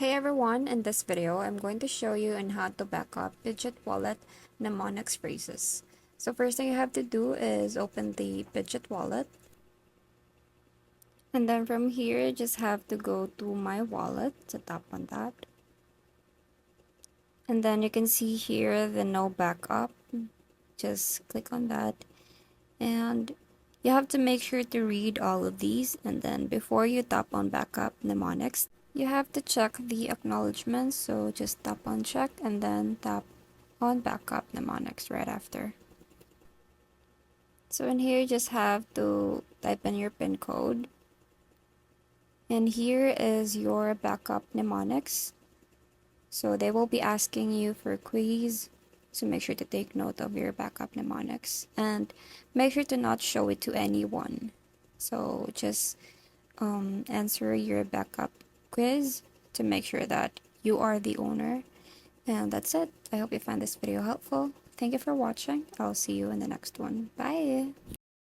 Hey everyone, in this video, I'm going to show you on how to back up Bitget wallet mnemonics phrases. So first thing you have to do is open the Bitget wallet. And then from here, just have to go to my wallet, so tap on that. And then you can see here the no backup. Just click on that. And you have to make sure to read all of these. And then before you tap on backup mnemonics, you have to check the acknowledgements, so just tap on check and then tap on backup mnemonics right after. So in here, just have to type in your PIN code. And here is your backup mnemonics. So they will be asking you for a quiz. So make sure to take note of your backup mnemonics and make sure to not show it to anyone. So just answer your backup quiz to make sure that you are the owner. And that's it. I hope you find this video helpful. Thank you for watching. I'll see you in the next one. Bye!